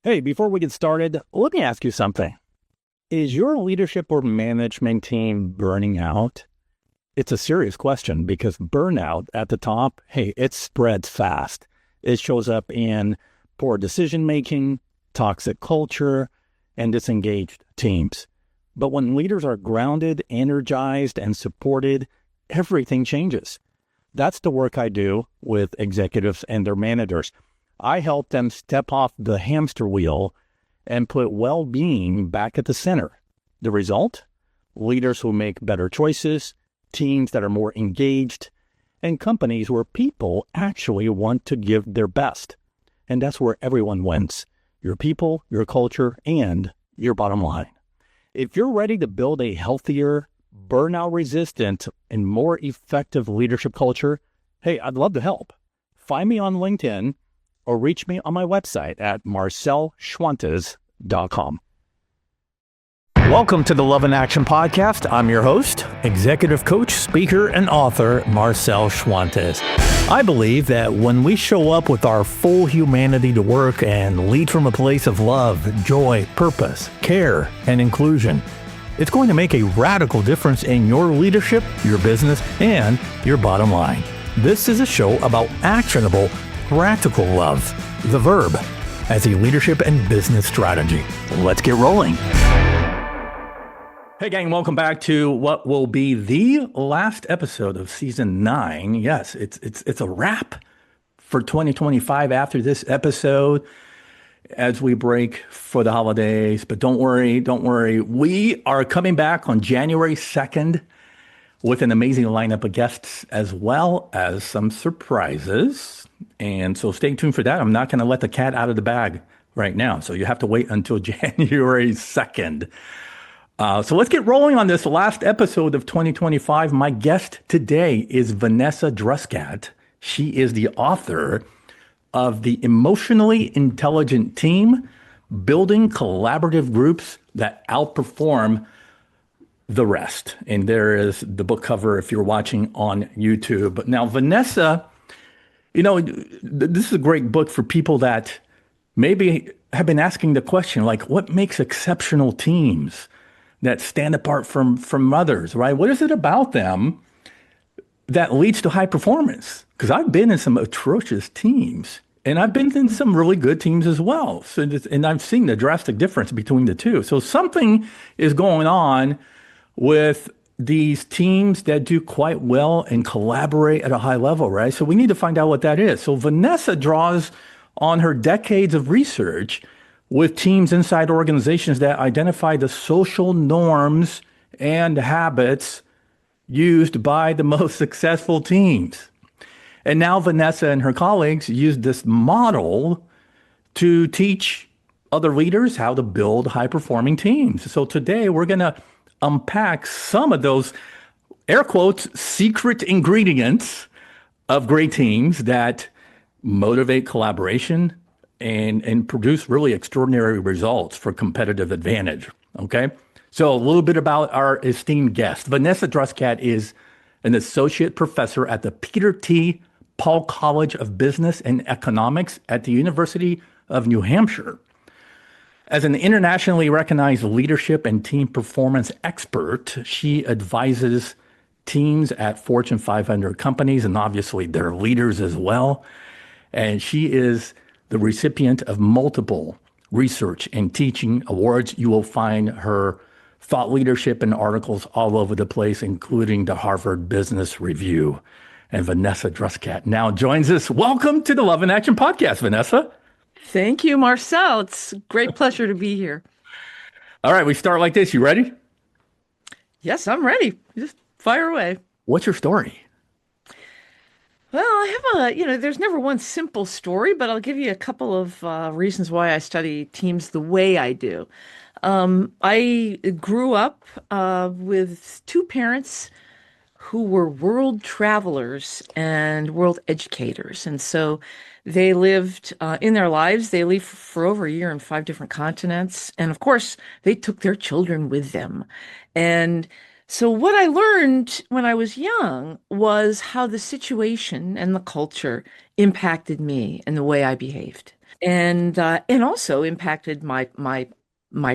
Hey, before we get started, let me ask you something. Is your leadership or management team burning out? It's a serious question because burnout at the top, hey, it spreads fast. It shows up in poor decision making, toxic culture, and disengaged teams. But when leaders are grounded, energized, and supported, everything changes. That's the work I do with executives and their managers. I help them step off the hamster wheel and put well-being back at the center. The result? Leaders who make better choices, teams that are more engaged, and companies where people actually want to give their best. And that's where everyone wins. Your people, your culture, and your bottom line. If you're ready to build a healthier, burnout-resistant, and more effective leadership culture, hey, I'd love to help. Find me on LinkedIn or reach me on my website at marcelschwantes.com. Welcome to the Love in Action Podcast. I'm your host, executive coach, speaker, and author, Marcel Schwantes. I believe that when we show up with our full humanity to work and lead from a place of love, joy, purpose, care, and inclusion, it's going to make a radical difference in your leadership, your business, and your bottom line. This is a show about actionable, practical love, the verb, as a leadership and business strategy. Let's get rolling. Hey gang, welcome back to what will be the last episode of season 9. Yes, it's a wrap for 2025 after this episode as we break for the holidays. But don't worry. We are coming back on January 2nd with an amazing lineup of guests as well as some surprises. And so stay tuned for that. I'm not going to let the cat out of the bag right now. So you have to wait until January 2nd. So let's get rolling on this last episode of 2025. My guest today is Vanessa Druskat. She is the author of The Emotionally Intelligent Team, Building Collaborative Groups That Outperform the Rest. And there is the book cover if you're watching on YouTube. Now, Vanessa, this is a great book for people that maybe have been asking the question, like, what makes exceptional teams that stand apart from others, right? What is it about them that leads to high performance? Because I've been in some atrocious teams, and I've been in some really good teams as well. And I've seen the drastic difference between the two. So something is going on with these teams that do quite well and collaborate at a high level, right? So we need to find out what that is. So Vanessa draws on her decades of research with teams inside organizations that identify the social norms and habits used by the most successful teams. And now Vanessa and her colleagues use this model to teach other leaders how to build high-performing teams. So today we're going to unpack some of those, air quotes, secret ingredients of great teams that motivate collaboration and produce really extraordinary results for competitive advantage, okay? So a little bit about our esteemed guest. Vanessa Druskat is an associate professor at the Peter T. Paul College of Business and Economics at the University of New Hampshire. As an internationally recognized leadership and team performance expert, she advises teams at Fortune 500 companies and obviously their leaders as well. And she is the recipient of multiple research and teaching awards. You will find her thought leadership and articles all over the place, including the Harvard Business Review. And Vanessa Druskat now joins us. Welcome to the Love in Action Podcast, Vanessa. Thank you, Marcel. It's a great pleasure to be here. All right, we start like this. You ready? Yes, I'm ready. Just fire away. What's your story? Well, I have there's never one simple story, but I'll give you a couple of reasons why I study teams the way I do. I grew up with two parents who were world travelers and world educators. And so they lived in their lives, they lived for over a year in 5 different continents. And of course, they took their children with them. And so what I learned when I was young was how the situation and the culture impacted me and the way I behaved. and also impacted my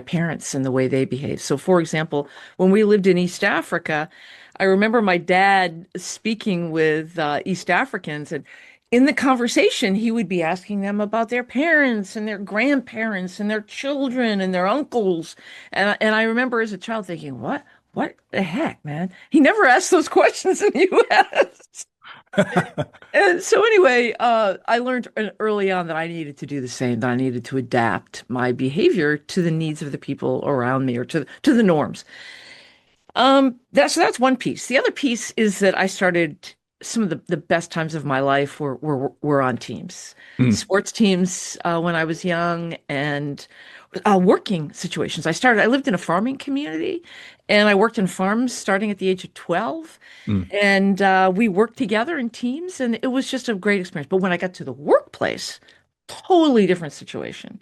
parents and the way they behave. So, for example, when we lived in East Africa, I remember my dad speaking with East Africans, and in the conversation, he would be asking them about their parents and their grandparents and their children and their uncles. And I remember as a child thinking, what the heck, man? He never asked those questions in the US. And so anyway, I learned early on that I needed to do the same, that I needed to adapt my behavior to the needs of the people around me or to the norms. That's one piece. The other piece is that I started some of the best times of my life were on teams, Mm, sports teams when I was young, and working situations. I lived in a farming community, and I worked in farms starting at the age of 12. mm. And we worked together in teams, and it was just a great experience. But when I got to the workplace, totally different situation.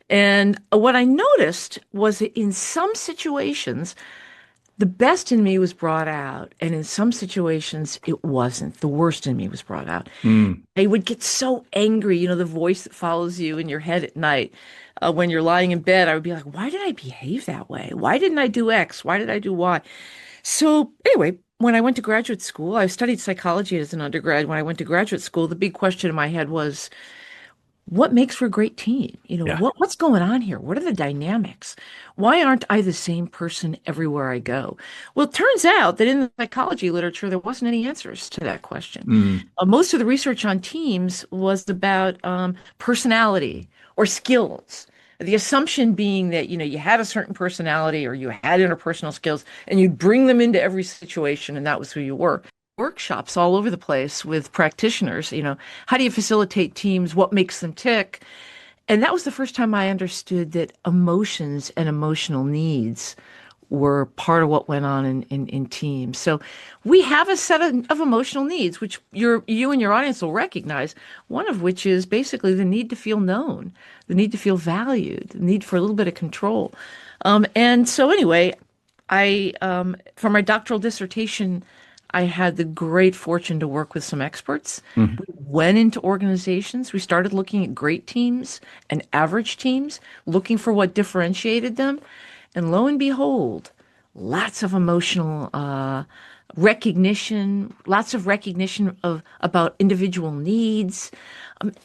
And what I noticed was that in some situations, the best in me was brought out, and in some situations, it wasn't. The worst in me was brought out. Mm. I would get so angry, the voice that follows you in your head at night. When you're lying in bed, I would be like, why did I behave that way? Why didn't I do X? Why did I do Y? So, anyway, when I went to graduate school, I studied psychology as an undergrad. When I went to graduate school, the big question in my head was, what makes for a great team? Yeah. What's going on here? What are the dynamics? Why aren't I the same person everywhere I go? Well, it turns out that in the psychology literature, there wasn't any answers to that question. Mm. Most of the research on teams was about personality or skills. The assumption being that, you had a certain personality or you had interpersonal skills and you'd bring them into every situation and that was who you were. Workshops all over the place with practitioners, how do you facilitate teams? What makes them tick? And that was the first time I understood that emotions and emotional needs were part of what went on in teams. So we have a set of emotional needs, which you and your audience will recognize, one of which is basically the need to feel known, the need to feel valued, the need for a little bit of control. And so anyway, for my doctoral dissertation, I had the great fortune to work with some experts. Mm. We went into organizations. We started looking at great teams and average teams, looking for what differentiated them. And lo and behold, lots of emotional recognition, lots of recognition of about individual needs,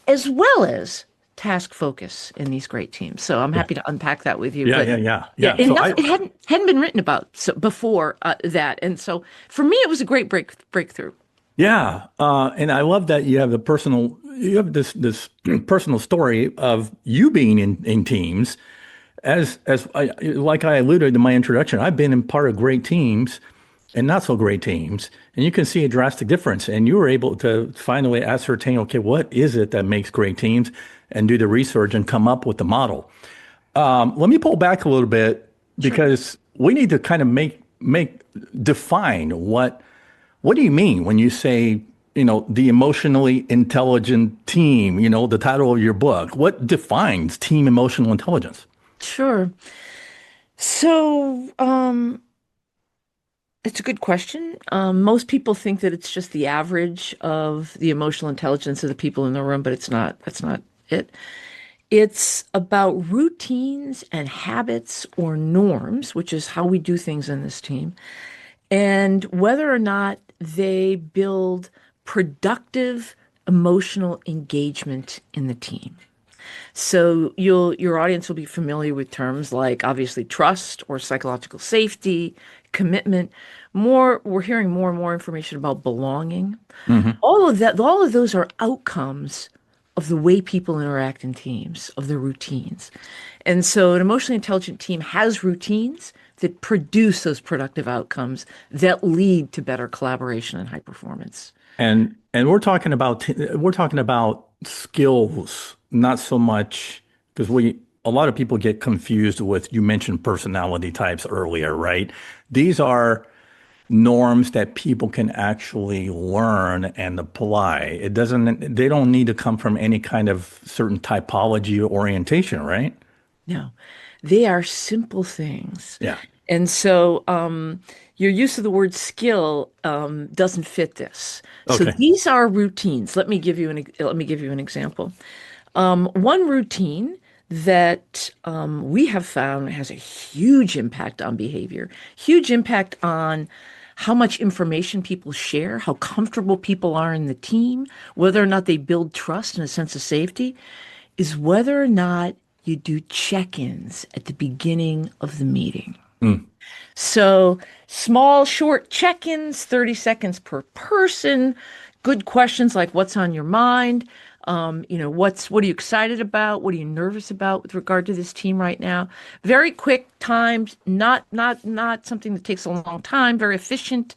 as well as task focus in these great teams. So I'm Yeah. happy to unpack that with you. Yeah. But Yeah. Yeah. yeah, Yeah. and So it hadn't been written about before that, and so for me, it was a great breakthrough. yeah. And I love that you have this personal story of you being in teams. Like I alluded in my introduction, I've been in part of great teams and not so great teams, and you can see a drastic difference. And you were able to finally ascertain, okay, what is it that makes great teams, and do the research and come up with the model. Let me pull back a little bit Sure. because we need to kind of define what do you mean when you say, the emotionally intelligent team, the title of your book. What defines team emotional intelligence? Sure. So, it's a good question. Most people think that it's just the average of the emotional intelligence of the people in the room, but it's not. That's not it. It's about routines and habits or norms, which is how we do things in this team, and whether or not they build productive emotional engagement in the team. So your audience will be familiar with terms like obviously trust or psychological safety, commitment. We're hearing more and more information about belonging. Hmm. All of those are outcomes of the way people interact in teams, of the routines. And so an emotionally intelligent team has routines that produce those productive outcomes that lead to better collaboration and high performance. And we're talking about skills, not so much because a lot of people get confused with, you mentioned personality types earlier, right? These are norms that people can actually learn and apply. They don't need to come from any kind of certain typology or orientation, right? No, they are simple things. Yeah. And so your use of the word skill doesn't fit this. So Okay. these are routines. Let me give you an example. One routine that we have found has a huge impact on behavior, huge impact on how much information people share, how comfortable people are in the team, whether or not they build trust and a sense of safety, is whether or not you do check-ins at the beginning of the meeting. Mm. So small, short check-ins, 30 seconds per person, good questions like what's on your mind? What are you excited about? What are you nervous about with regard to this team right now? Very quick times, not something that takes a long time, very efficient.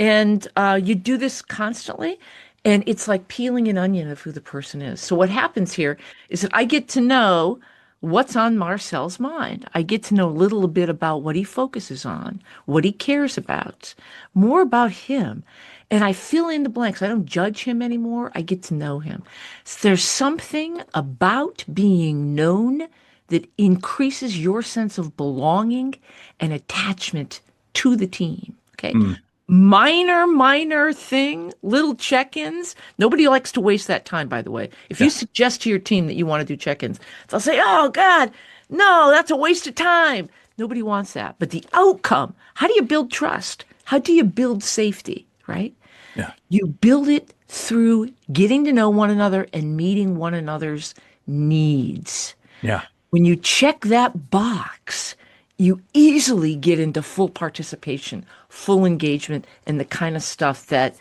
And you do this constantly, and it's like peeling an onion of who the person is. So what happens here is that I get to know what's on Marcel's mind. I get to know a little bit about what he focuses on, what he cares about, more about him. And I fill in the blanks. I don't judge him anymore. I get to know him. So there's something about being known that increases your sense of belonging and attachment to the team. Okay. Mm. Minor thing, little check-ins. Nobody likes to waste that time, by the way. If you Yeah. suggest to your team that you want to do check-ins, they'll say, oh, God, no, that's a waste of time. Nobody wants that. But the outcome, how do you build trust? How do you build safety, right? Yeah. You build it through getting to know one another and meeting one another's needs. Yeah. When you check that box, you easily get into full participation, full engagement, and the kind of stuff that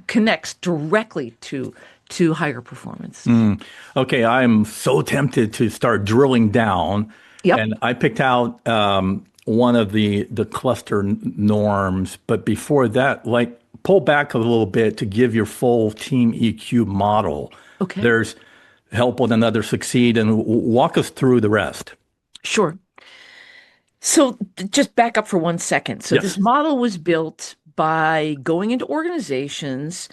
connects directly to higher performance. Okay, I'm so tempted to start drilling down, Yep. and I picked out one of the cluster norms, but before that, like pull back a little bit to give your full team EQ model. Okay. There's help one another succeed, and walk us through the rest. Sure. So just back up for 1 second. So this Yes. model was built by going into organizations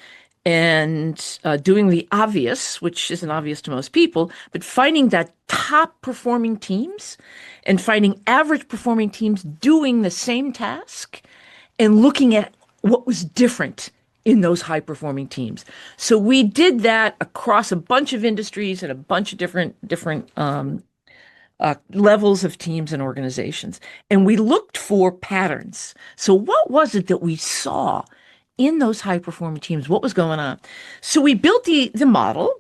and doing the obvious, which isn't obvious to most people, but finding that top performing teams and finding average performing teams doing the same task and looking at what was different in those high performing teams. So we did that across a bunch of industries and a bunch of different levels of teams and organizations. And we looked for patterns. So, what was it that we saw in those high performing teams? What was going on? So, we built the model,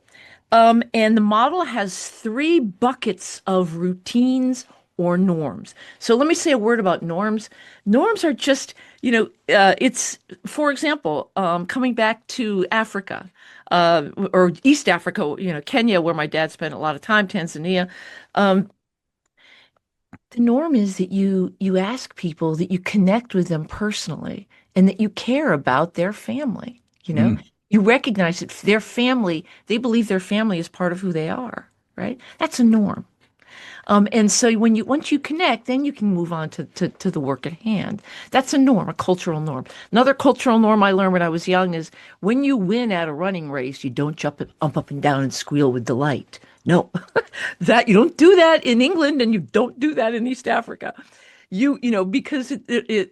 and the model has three buckets of routines or norms. So, let me say a word about norms. Norms are just, it's, for example, coming back to Africa. Or East Africa, Kenya, where my dad spent a lot of time, Tanzania. Um, the norm is that you ask people that you connect with them personally and that you care about their family, you know? Mm. You recognize that their family, they believe their family is part of who they are, right? That's a norm. And so once you connect, then you can move on to the work at hand. That's a norm, a cultural norm. Another cultural norm I learned when I was young is when you win at a running race, you don't jump up and down and squeal with delight. No, that you don't do that in England, and you don't do that in East Africa. Because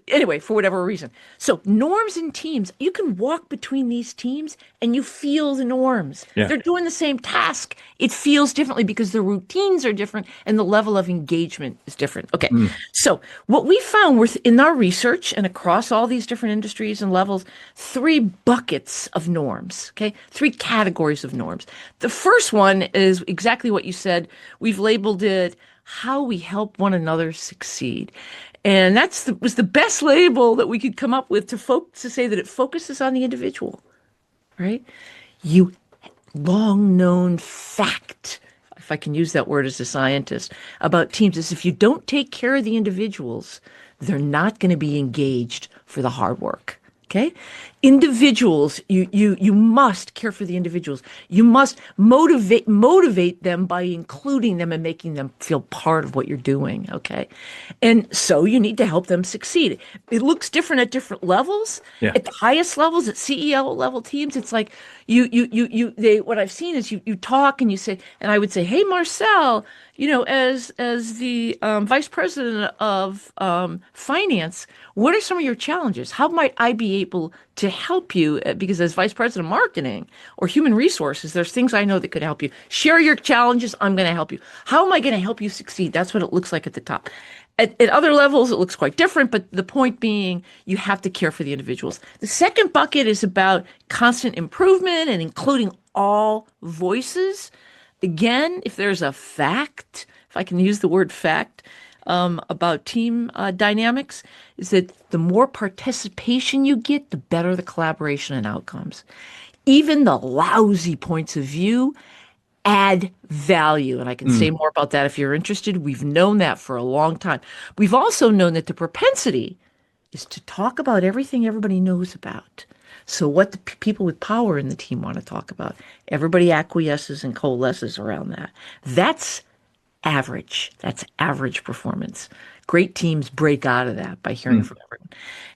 anyway, for whatever reason. So norms and teams, you can walk between these teams and you feel the norms. Yeah. They're doing the same task. It feels differently because the routines are different and the level of engagement is different. Okay. Mm. So what we found in our research and across all these different industries and levels, three buckets of norms. Okay. Three categories of norms. The first one is exactly what you said. We've labeled it how we help one another succeed. And was the best label that we could come up with to say that it focuses on the individual, right? You long known fact, if I can use that word as a scientist, about teams is if you don't take care of the individuals, they're not going to be engaged for the hard work. Okay. Individuals, you must care for the individuals. You must motivate them by including them and making them feel part of what you're doing. Okay. And so you need to help them succeed. It looks different at different levels. Yeah. At the highest levels, at CEO level teams, it's like what I've seen is you talk and you say, and I would say, hey, Marcel, as the vice president of finance, what are some of your challenges? How might I be able to help you? Because as vice president of marketing or human resources, there's things I know that could help you. Share your challenges. I'm going to help you. How am I going to help you succeed? That's what it looks like at the top. At other levels, it looks quite different, but the point being, you have to care for the individuals. The second bucket is about constant improvement and including all voices. Again, if there's a fact, if I can use the word fact, about team dynamics, is that the more participation you get, the better the collaboration and outcomes. Even the lousy points of view add value. And I can say more about that if you're interested. We've known that for a long time. We've also known that the propensity is to talk about everything everybody knows about. So what the people with power in the team want to talk about, everybody acquiesces and coalesces around that. That's average. That's average performance. Great teams break out of that by hearing from everyone.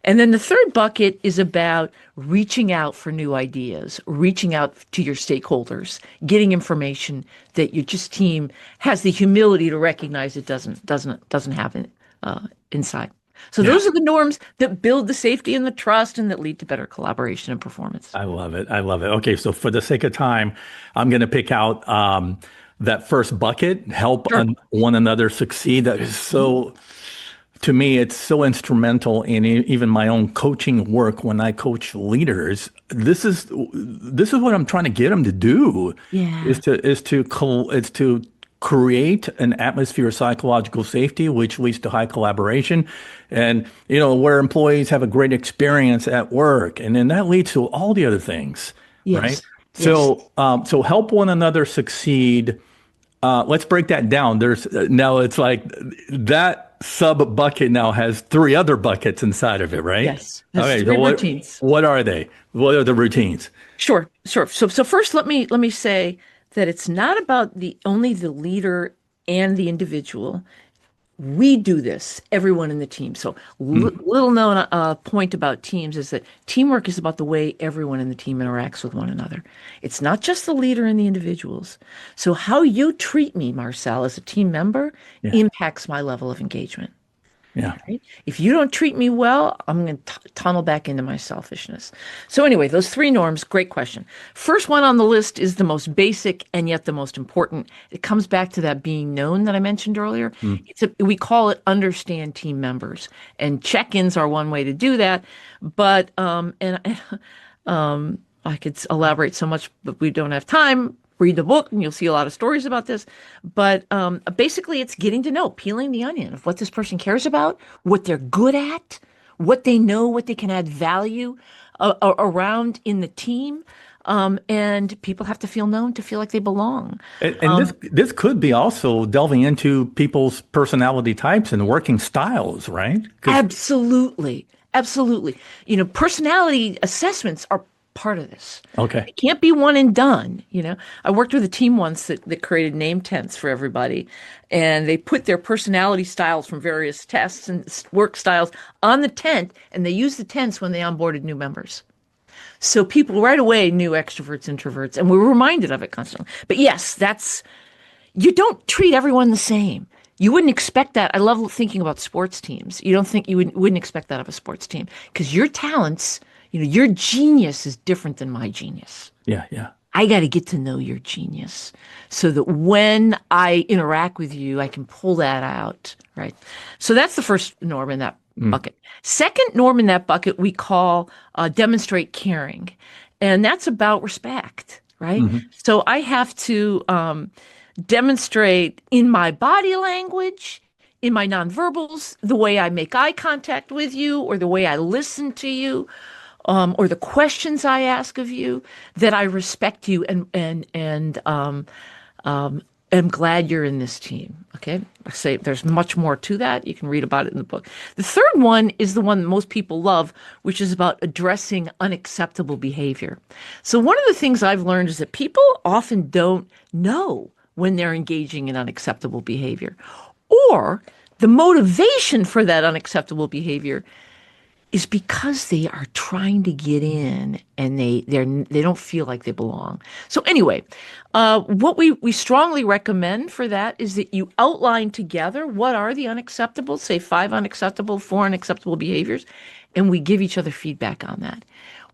And then the third bucket is about reaching out for new ideas, reaching out to your stakeholders, getting information that your just team has the humility to recognize it doesn't have it inside. So those are the norms that build the safety and the trust and that lead to better collaboration and performance. I love it. I love it. Okay, so for the sake of time, I'm going to pick out that first bucket, help one another succeed. That is so, to me, it's so instrumental in even my own coaching work when I coach leaders. This is what I'm trying to get them to do. Yeah. Is to create an atmosphere of psychological safety, which leads to high collaboration, and where employees have a great experience at work, and then that leads to all the other things, right? Yes. So, so help one another succeed. Let's break that down. There's now it's like that sub bucket now has three other buckets inside of it, right? Yes. Okay. Three So routines. what are they? What are the routines? Sure. So first let me say that it's not about only the leader and the individual. We do this, everyone in the team. So little known point about teams is that teamwork is about the way everyone in the team interacts with one another. It's not just the leader and the individuals. So how you treat me, Marcel, as a team member impacts my level of engagement. Yeah. Right? If you don't treat me well, I'm going to tunnel back into my selfishness. So anyway, those three norms, great question. First one on the list is the most basic and yet the most important. It comes back to that being known that I mentioned earlier. We call it understand team members, and check-ins are one way to do that. But I could elaborate so much, but we don't have time. Read the book and you'll see a lot of stories about this. But basically, it's getting to know, peeling the onion of what this person cares about, what they're good at, what they know, what they can add value around in the team. And people have to feel known to feel like they belong. And this could be also delving into people's personality types and working styles, right? Absolutely. Absolutely. Personality assessments are part of this. Okay. It can't be one and done. I worked with a team once that created name tents for everybody, and they put their personality styles from various tests and work styles on the tent, and they used the tents when they onboarded new members. So people right away knew extroverts, introverts, and we were reminded of it constantly. But yes, you don't treat everyone the same. You wouldn't expect that. I love thinking about sports teams. You wouldn't expect that of a sports team because your talents, your genius is different than my genius. Yeah. I got to get to know your genius so that when I interact with you, I can pull that out, right? So that's the first norm in that bucket. Second norm in that bucket we call demonstrate caring. And that's about respect, right? So I have to demonstrate in my body language, in my nonverbals, the way I make eye contact with you or the way I listen to you, or the questions I ask of you, that I respect you and am glad you're in this team. Okay, I say there's much more to that. You can read about it in the book. The third one is the one that most people love, which is about addressing unacceptable behavior. So one of the things I've learned is that people often don't know when they're engaging in unacceptable behavior, or the motivation for that unacceptable behavior is because they are trying to get in and they don't feel like they belong. So anyway, what we strongly recommend for that is that you outline together what are the unacceptable, say 5 unacceptable, 4 unacceptable behaviors, and we give each other feedback on that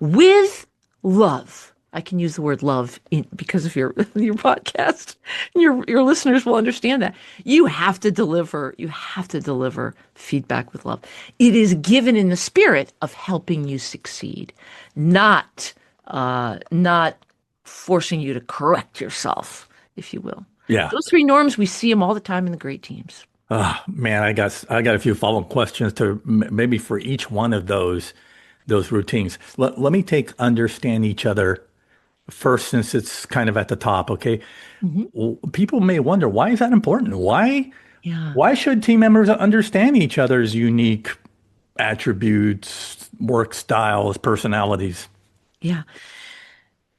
with love. I can use the word love because of your your podcast. Your listeners will understand that. You have to deliver. You have to deliver feedback with love. It is given in the spirit of helping you succeed, not forcing you to correct yourself, if you will. Yeah. Those 3 norms, we see them all the time in the great teams. Man, I got a few follow-up questions to maybe for each one of those routines. Let me take understand each other first, since it's kind of at the top. Okay. Mhm. People may wonder, why is that important? Yeah. Why should team members understand each other's unique attributes, work styles, personalities? Yeah.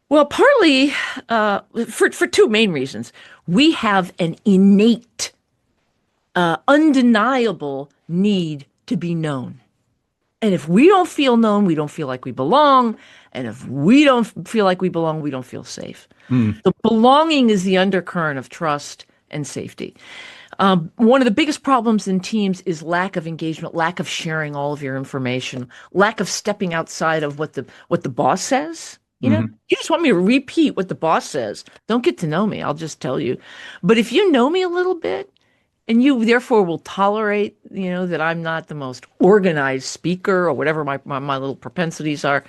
Well, partly for 2 main reasons. We have an innate, undeniable need to be known. And if we don't feel known, we don't feel like we belong. And if we don't feel like we belong, we don't feel safe. Mm, The belonging is the undercurrent of trust and safety. One of the biggest problems in teams is lack of engagement, lack of sharing all of your information, lack of stepping outside of what the boss says. mhm. You just want me to repeat what the boss says. Don't get to know me. I'll just tell you. But if you know me a little bit, and you therefore will tolerate, that I'm not the most organized speaker or whatever my little propensities are,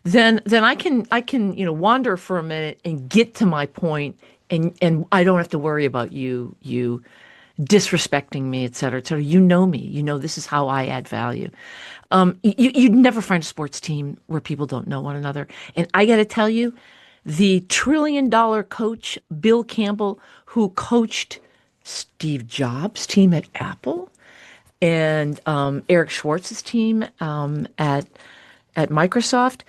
then I can wander for a minute and get to my point, and I don't have to worry about you disrespecting me, et cetera, et cetera. You know me. You know this is how I add value. You'd never find a sports team where people don't know one another. And I got to tell you, the $1 trillion coach, Bill Campbell, who coached Steve Jobs' team at Apple and Eric Schwartz's team at Microsoft,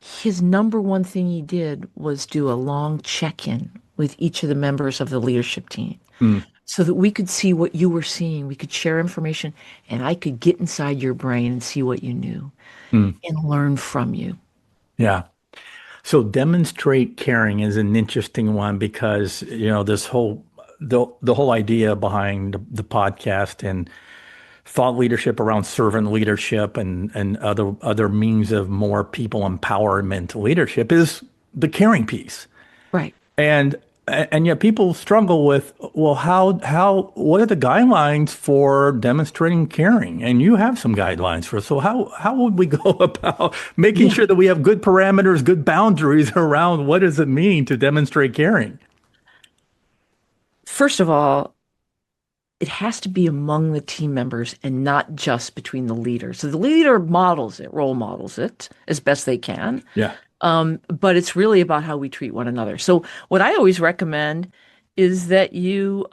his number one thing he did was do a long check-in with each of the members of the leadership team Mm, so that we could see what you were seeing. We could share information, and I could get inside your brain and see what you knew mm. and learn from you. Yeah. So demonstrate caring is an interesting one because, the whole idea behind the podcast and thought leadership around servant leadership and other means of more people empowerment leadership is the caring piece. Right. And and yet people struggle with, well, what are the guidelines for demonstrating caring? And you have some guidelines for, so how would we go about making Yeah. sure that we have good parameters, good boundaries around what does it mean to demonstrate caring? First of all, it has to be among the team members and not just between the leaders. So the leader models it, role models it as best they can. Yeah. But it's really about how we treat one another. So what I always recommend is that you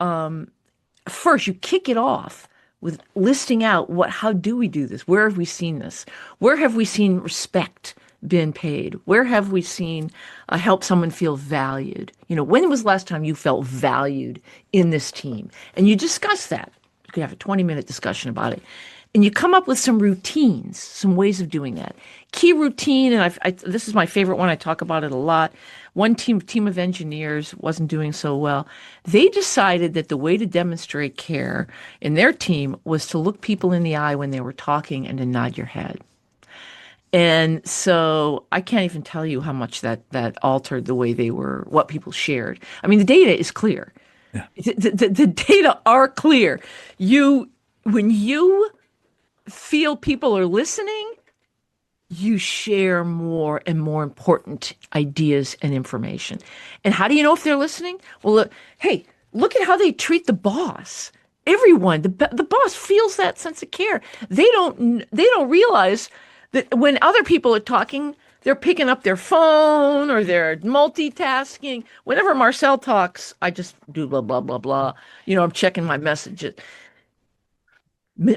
first you kick it off with listing out how do we do this? Where have we seen this? Where have we seen respect been paid? Where have we seen help someone feel valued? When was the last time you felt valued in this team? And you discuss that. You could have a 20-minute discussion about it. And you come up with some routines, some ways of doing that. Key routine, and this is my favorite one. I talk about it a lot. One team of engineers wasn't doing so well. They decided that the way to demonstrate care in their team was to look people in the eye when they were talking and to nod your head. And so I can't even tell you how much that altered the way what people shared. I mean, the data is clear. Yeah. The data are clear. When you feel people are listening, you share more and more important ideas and information. And how do you know if they're listening? Well, hey, look at how they treat the boss. Everyone, the boss feels that sense of care. They don't realize that when other people are talking, they're picking up their phone or they're multitasking. Whenever Marcel talks, I just do blah, blah, blah, blah. I'm checking my messages.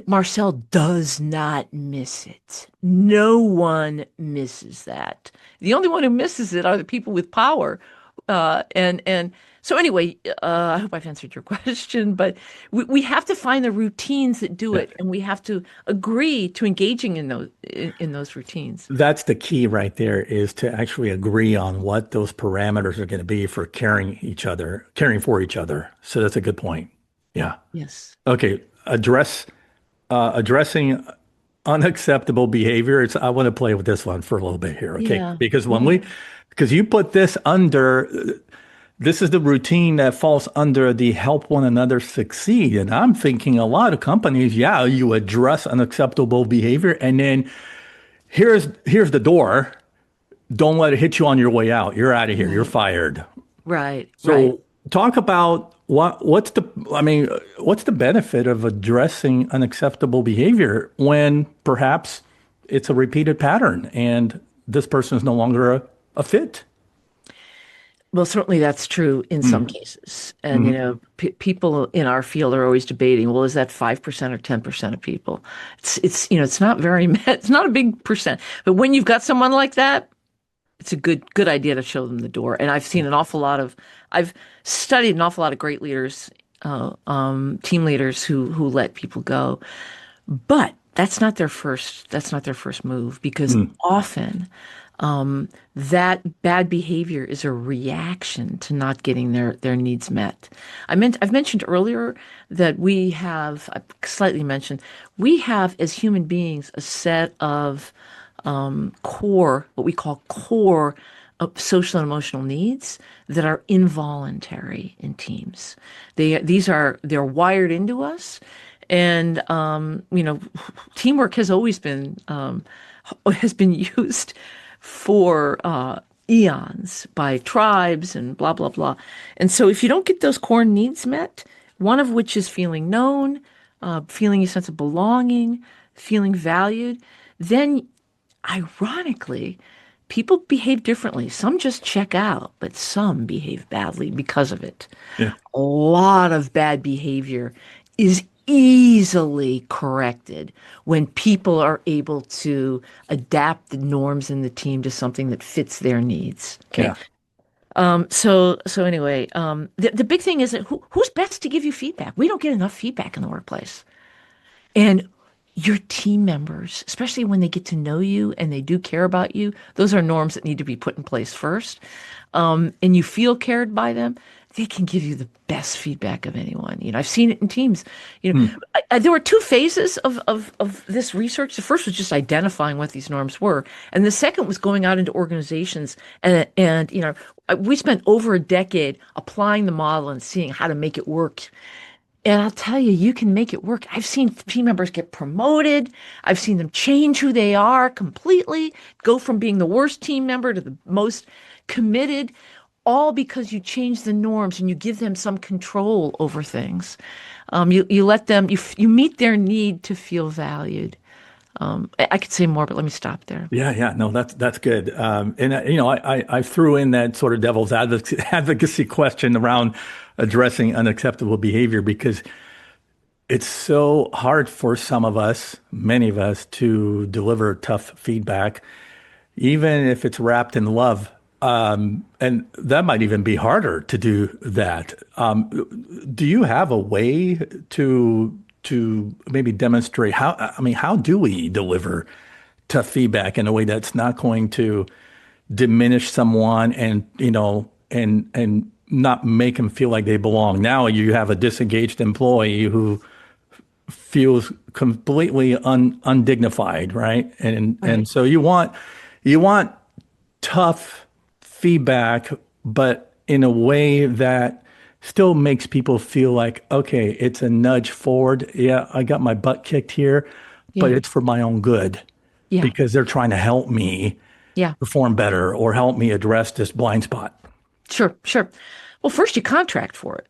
Marcel does not miss it. No one misses that. The only one who misses it are the people with power. And So anyway, I hope I've answered your question, but we have to find the routines that do Yeah. it, and we have to agree to engaging in those routines. That's the key right there is to actually agree on what those parameters are going to be for caring for each other. So that's a good point. Yeah. Yes. Okay. Addressing unacceptable behavior. I want to play with this one for a little bit here. Okay. Yeah. Because Yeah. because you put this is the routine that falls under the help one another succeed. And I'm thinking a lot of companies, yeah, you address unacceptable behavior and then here's the door. Don't let it hit you on your way out. You're out of here. You're Right. fired. Right. Right. So talk about what's the benefit of addressing unacceptable behavior when perhaps it's a repeated pattern and this person is no longer a fit? Well, certainly that's true in some Mm, cases. And, mhm. people in our field are always debating, well, is that 5% or 10% of people? It's not it's not a big percent. But when you've got someone like that, it's a good idea to show them the door. And I've studied an awful lot of great leaders, team leaders who let people go. But that's not their first move because Mm, often that bad behavior is a reaction to not getting their needs met. I've mentioned earlier that I've slightly mentioned, we have as human beings a set of what we call core of social and emotional needs that are involuntary in teams. They're wired into us, and teamwork has been used for eons by tribes and blah blah blah. And so, if you don't get those core needs met, one of which is feeling known, feeling a sense of belonging, feeling valued, then ironically, people behave differently. Some just check out, but some behave badly because of it. yeah. A lot of bad behavior is easily corrected when people are able to adapt the norms in the team to something that fits their needs. Okay. Yeah. So anyway, the big thing is that who's best to give you feedback? We don't get enough feedback in the workplace. And your team members, especially when they get to know you and they do care about you, those are norms that need to be put in place first. And you feel cared by them, they can give you the best feedback of anyone. I've seen it in teams. Mm, There were two phases of this research. The first was just identifying what these norms were, and the second was going out into organizations and we spent over a decade applying the model and seeing how to make it work. And I'll tell you, you can make it work. I've seen team members get promoted. I've seen them change who they are completely, go from being the worst team member to the most committed, all because you change the norms and you give them some control over things. You let them, you meet their need to feel valued. I could say more, but let me stop there. yeah, yeah, no, that's good. And I threw in that sort of devil's advocacy question around addressing unacceptable behavior because it's so hard for some of us, many of us, to deliver tough feedback, even if it's wrapped in love. And that might even be harder to do that. Do you have a way to maybe demonstrate how do we deliver tough feedback in a way that's not going to diminish someone and and not make them feel like they belong? Now you have a disengaged employee who feels completely undignified, right? And Right. so you want tough feedback, but in a way that still makes people feel like, okay, it's a nudge forward. Yeah, I got my butt kicked here, but Yeah. it's for my own good Yeah. because they're trying to help me Yeah. perform better or help me address this blind spot. Sure. Sure. Well, first you contract for it.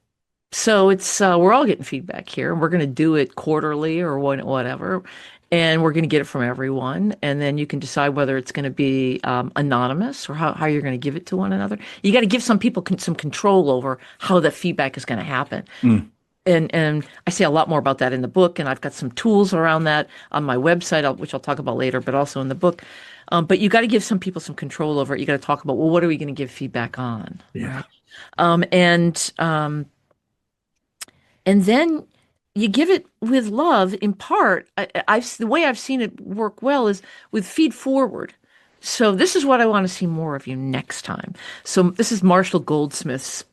So it's we're all getting feedback here, and we're going to do it quarterly or whatever, and we're going to get it from everyone, and then you can decide whether it's going to be anonymous or how you're going to give it to one another. You got to give some people some control over how the feedback is going to happen. Mm, And I say a lot more about that in the book, and I've got some tools around that on my website, which I'll talk about later, but also in the book. But you got to give some people some control over it. You got to talk about, well, what are we going to give feedback on, yeah. right? Um, and um, and then you give it with love. In part, the way I've seen it work well is with feed forward. So this is what I want to see more of you next time. So this is Marshall Goldsmith's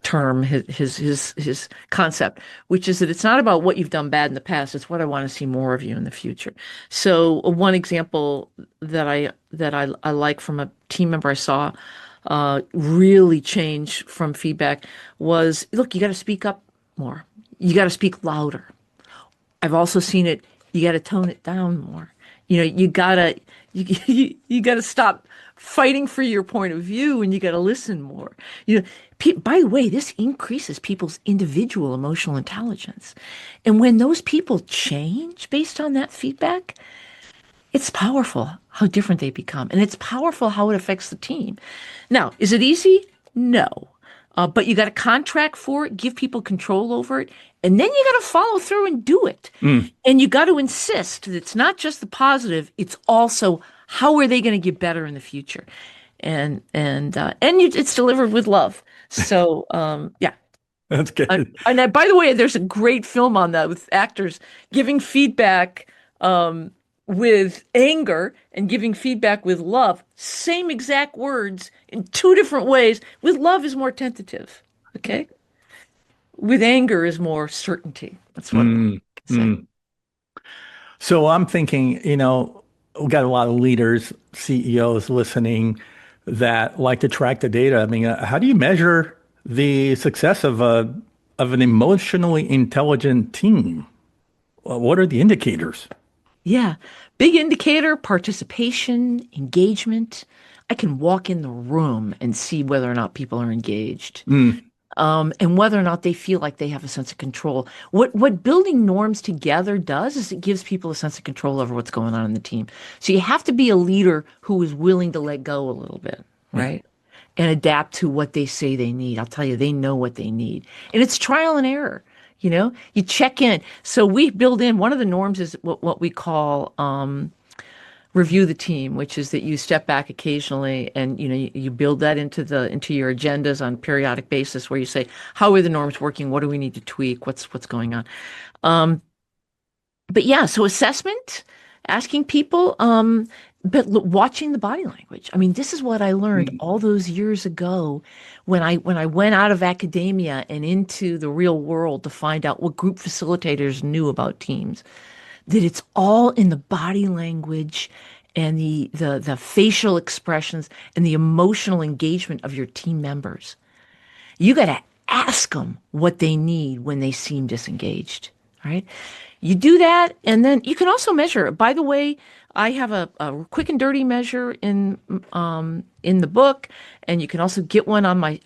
term, his concept, which is that it's not about what you've done bad in the past, it's what I want to see more of you in the future. So one example that I like from a team member I saw really change from feedback was, look, you got to speak up more. You got to speak louder. I've also seen it. You got to tone it down more. You gotta stop fighting for your point of view, and you gotta listen more. By the way, this increases people's individual emotional intelligence, and when those people change based on that feedback, it's powerful how different they become, and it's powerful how it affects the team. Now, is it easy? No. But you got to contract for it, give people control over it, and then you got to follow through and do it. And you got to insist that it's not just the positive; it's also how are they going to get better in the future, it's delivered with love. So yeah, That's good. by the way, there's a great film on that with actors giving feedback with anger and giving feedback with love. Same exact words in two different ways. With love is more tentative. Okay. With anger is more certainty. That's what I Mm, can say. mm. So I'm thinking, we got a lot of leaders, CEOs listening that like to track the data. I mean, how do you measure the success of an emotionally intelligent team? What are the indicators? Yeah. Big indicator, participation, engagement. I can walk in the room and see whether or not people are engaged. Mm, And whether or not they feel like they have a sense of control. What building norms together does is it gives people a sense of control over what's going on in the team. So you have to be a leader who is willing to let go a little bit, yeah. right? And adapt to what they say they need. I'll tell you, they know what they need. And it's trial and error. You check in. So we build in one of the norms is what we call review the team, which is that you step back occasionally and you build that into your agendas on periodic basis where you say, how are the norms working? What do we need to tweak? What's going on? But yeah, so assessment, asking people, but watching the body language. I mean, this is what I learned Mm, all those years ago when I went out of academia and into the real world to find out what group facilitators knew about teams, that it's all in the body language and the facial expressions and the emotional engagement of your team members. You got to ask them what they need when they seem disengaged, right? You do that, and then you can also measure it. By the way, I have a quick and dirty measure in the book, and you can also get one on my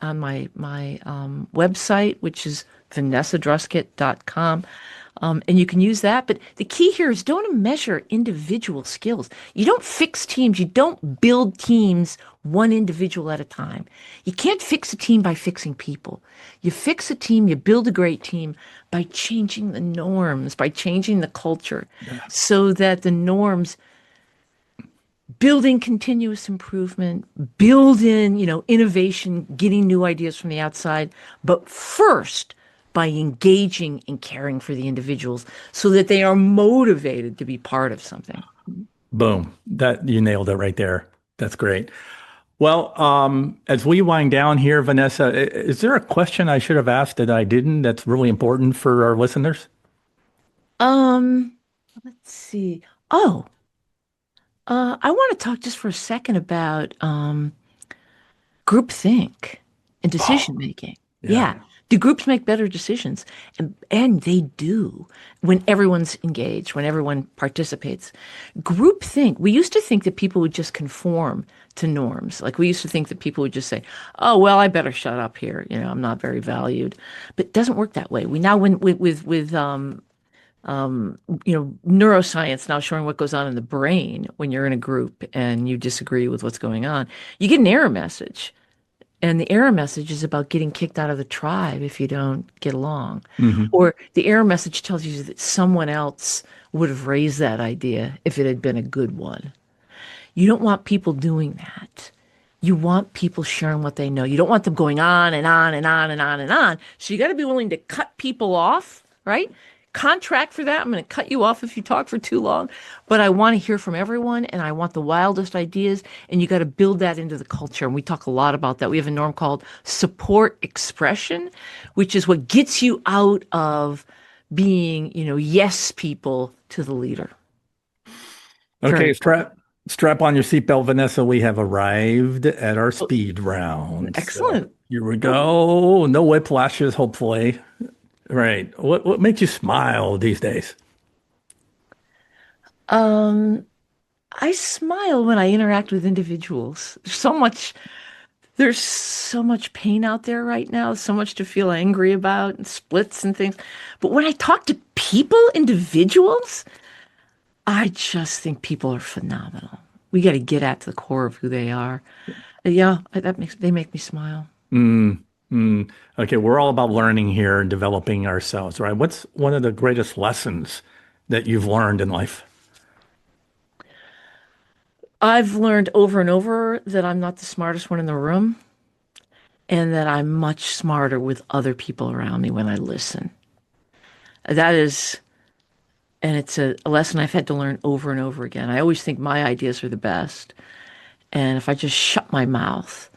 website, which is vanessadruskat.com. And you can use that. But the key here is don't measure individual skills. You don't fix teams. You don't build teams one individual at a time. You can't fix a team by fixing people. You fix a team, you build a great team by changing the norms, by changing the culture yeah. so that the norms building continuous improvement, build in, innovation, getting new ideas from the outside, but first by engaging and caring for the individuals so that they are motivated to be part of something. Boom. That you nailed it right there. That's great. Well, as we wind down here, Vanessa, is there a question I should have asked that I didn't that's really important for our listeners? Um, let's see. Oh, I want to talk just for a second about groupthink and Oh, decision making. yeah. Yeah. Do groups make better decisions? And they do when everyone's engaged, when everyone participates. Groupthink, we used to think that people would just conform to norms. Like we used to think that people would just say, oh, well, I better shut up here. I'm not very valued. But it doesn't work that way. We now, when neuroscience now showing what goes on in the brain when you're in a group and you disagree with what's going on, you get an error message. And the error message is about getting kicked out of the tribe if you don't get along. Hmm. Or the error message tells you that someone else would have raised that idea if it had been a good one. You don't want people doing that. You want people sharing what they know. You don't want them going on and on and on and on and on. So you got to be willing to cut people off, right? Contract for that. I'm going to cut you off if you talk for too long. But I want to hear from everyone and I want the wildest ideas. And you got to build that into the culture. And we talk a lot about that. We have a norm called support expression, which is what gets you out of being, yes people to the leader. Very Okay, important. strap on your seatbelt, Vanessa. We have arrived at our speed round. So Excellent. here we go. No whiplashes, hopefully. Right. What makes you smile these days? Um, I smile when I interact with individuals. There's so much pain out there right now, so much to feel angry about and splits and things. But when I talk to people, individuals, I just think people are phenomenal. We got to get at the core of who they are. Yeah, they make me smile. Mm, okay, we're all about learning here and developing ourselves, right? What's one of the greatest lessons that you've learned in life? I've learned over and over that I'm not the smartest one in the room and that I'm much smarter with other people around me when I listen. That is, and it's a lesson I've had to learn over and over again. I always think my ideas are the best. And if I just shut my mouth,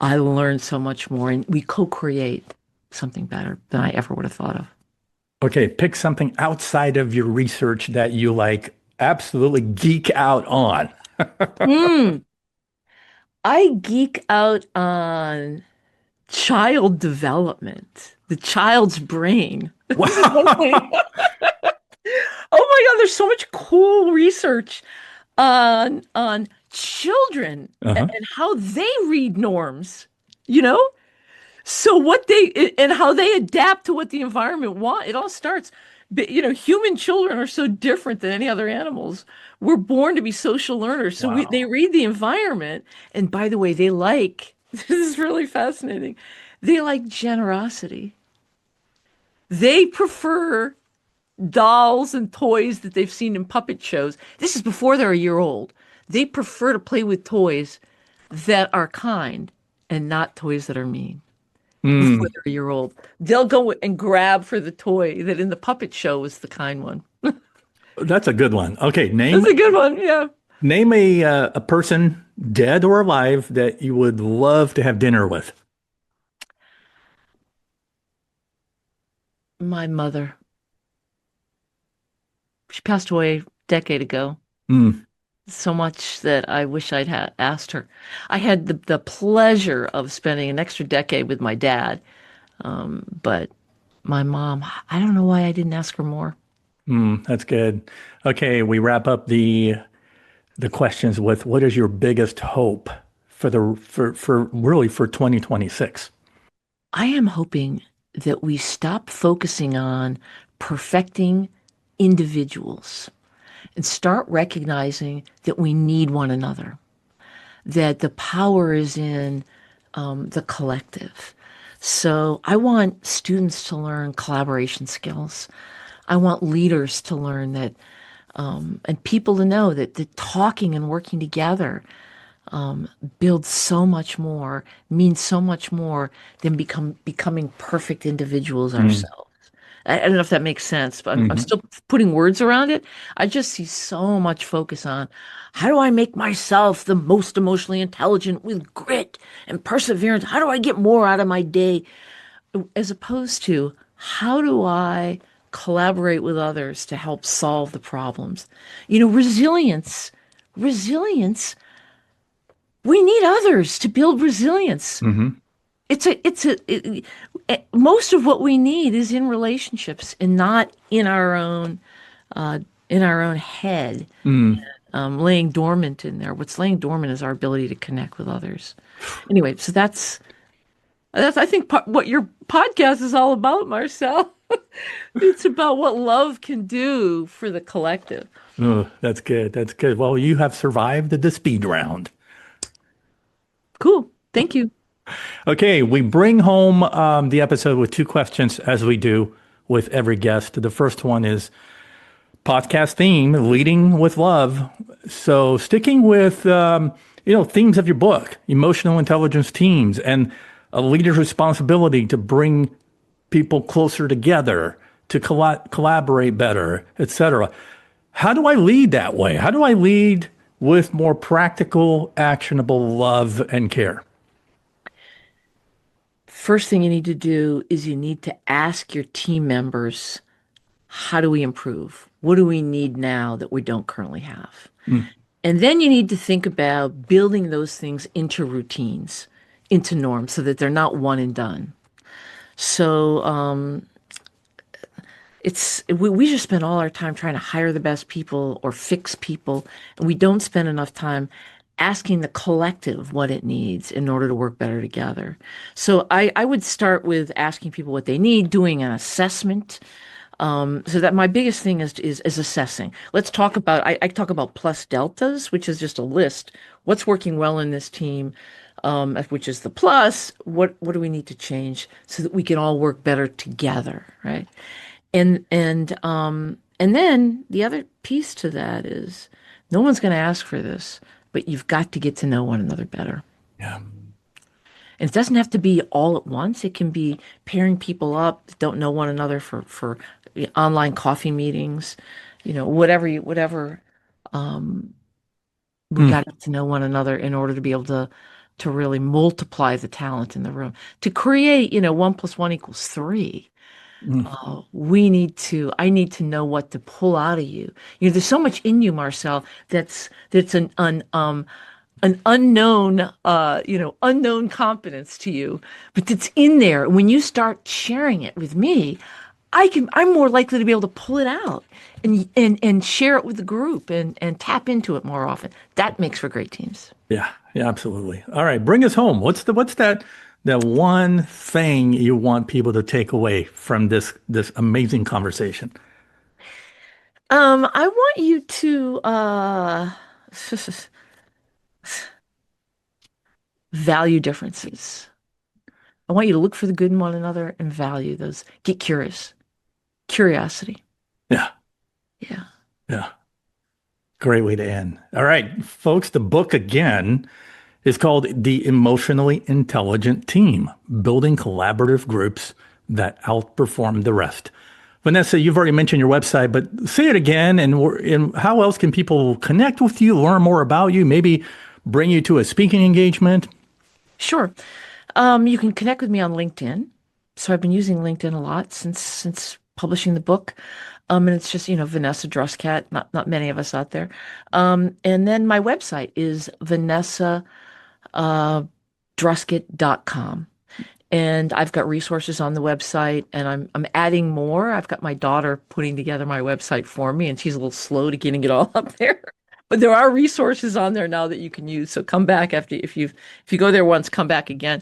I learn so much more and we co-create something better than I ever would have thought of. Okay, pick something outside of your research that you like absolutely geek out on. Mm, I geek out on child development, the child's brain. This is one thing. Wow. Oh my God, there's so much cool research on children Uh-huh. and how they read norms, you know? So what they and how they adapt to what the environment want. It all starts, human children are so different than any other animals. We're born to be social learners. So they Wow. read the environment. And by the way, this is really fascinating. They like generosity. They prefer dolls and toys that they've seen in puppet shows. This is before they're a year old. They prefer to play with toys that are kind and not toys that are mean before Mm, they're a year old. They'll go and grab for the toy that in the puppet show was the kind one. that's a good one. Okay, That's a good one. Yeah. name a person, dead or alive, that you would love to have dinner with. My mother, she passed away a decade ago. Mm, So much that I wish I'd asked her. I had the pleasure of spending an extra decade with my dad, but my mom, I don't know why I didn't ask her more. that's good. Okay, we wrap up the questions with what is your biggest hope for the for really for 2026? I am hoping that we stop focusing on perfecting individuals and start recognizing that we need one another, that the power is in the collective. So I want students to learn collaboration skills. I want leaders to learn that, and people to know that talking and working together builds so much more, means so much more than becoming perfect individuals Mm, ourselves. I don't know if that makes sense, but I'm mhm. still putting words around it. I just see so much focus on how do I make myself the most emotionally intelligent with grit and perseverance? How do I get more out of my day? As opposed to how do I collaborate with others to help solve the problems? Resilience, we need others to build resilience. Mhm. Most of what we need is in relationships and not in our own head, Mm. laying dormant in there. What's laying dormant is our ability to connect with others. Anyway, so that's I think what your podcast is all about, Marcel. It's about what love can do for the collective. Oh, that's good. That's good. Well, you have survived the speed round. Cool. Thank you. Okay, we bring home the episode with two questions, as we do with every guest. The first one is podcast theme, leading with love. So, sticking with themes of your book, emotional intelligence teams, and a leader's responsibility to bring people closer together, to collaborate better, etc. How do I lead that way? How do I lead with more practical, actionable love and care? First thing you need to do is you need to ask your team members, how do we improve? What do we need now that we don't currently have? Mm, And then you need to think about building those things into routines, into norms, so that they're not one and done. So we just spend all our time trying to hire the best people or fix people, and we don't spend enough time asking the collective what it needs in order to work better together. So I would start with asking people what they need, doing an assessment. So that my biggest thing is assessing. Let's talk about, I talk about plus deltas, which is just a list. What's working well in this team, which is the plus. What do we need to change so that we can all work better together, right? And then the other piece to that is no one's going to ask for this, but you've got to get to know one another better. yeah. And it doesn't have to be all at once. It can be pairing people up that don't know one another for online coffee meetings, whatever. We Mm, got to know one another in order to be able to really multiply the talent in the room. To create, 1 + 1 = 3. mm, I need to know what to pull out of you. There's so much in you, Marcel, that's an unknown competence to you, but it's in there. When you start sharing it with me, I'm more likely to be able to pull it out and share it with the group and tap into it more often. That makes for great teams. yeah. Yeah. Absolutely. All right. Bring us home. What's that one thing you want people to take away from this amazing conversation? I want you to value differences. I want you to look for the good in one another and value those. Get curious. Curiosity. Yeah. Yeah. Yeah. Great way to end. All right, folks, the book again is called The Emotionally Intelligent Team, Building Collaborative Groups That Outperform the Rest. Vanessa, you've already mentioned your website, but say it again. And how else can people connect with you, learn more about you, maybe bring you to a speaking engagement? Sure. You can connect with me on LinkedIn. So I've been using LinkedIn a lot since publishing the book. And it's just, Vanessa Druskat, not many of us out there. And then my website is vanessa druskat.com. And I've got resources on the website, and I'm adding more. I've got my daughter putting together my website for me, and she's a little slow to getting it all up there. But there are resources on there now that you can use. So come back if you go there once, come back again.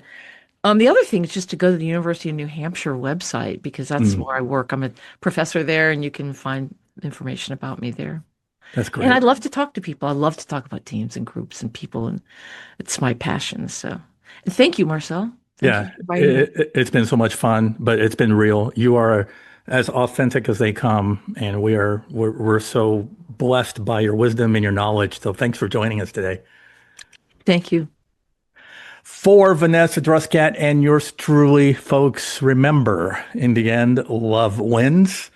The other thing is just to go to the University of New Hampshire website, because that's Mm, where I work. I'm a professor there, and you can find information about me there. that's And great. I'd love to talk to people. I love to talk about teams and groups and people, and it's my passion. So, and thank you, Marcel. Thank you Yeah, for inviting me. it's been so much fun, but it's been real. You are as authentic as they come, and we're so blessed by your wisdom and your knowledge. So thanks for joining us today. Thank you. For Vanessa Druskat and yours truly, folks, remember, in the end, love wins.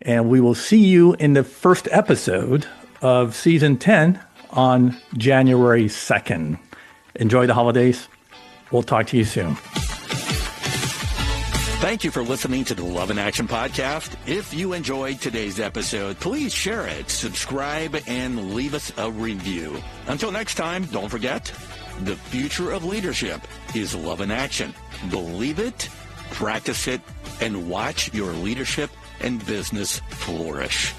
And we will see you in the first episode of season 10 on January 2nd. Enjoy the holidays. We'll talk to you soon. Thank you for listening to the Love in Action podcast. If you enjoyed today's episode, please share it, subscribe, and leave us a review. Until next time, don't forget, the future of leadership is love in action. Believe it, practice it, and watch your leadership and business flourish.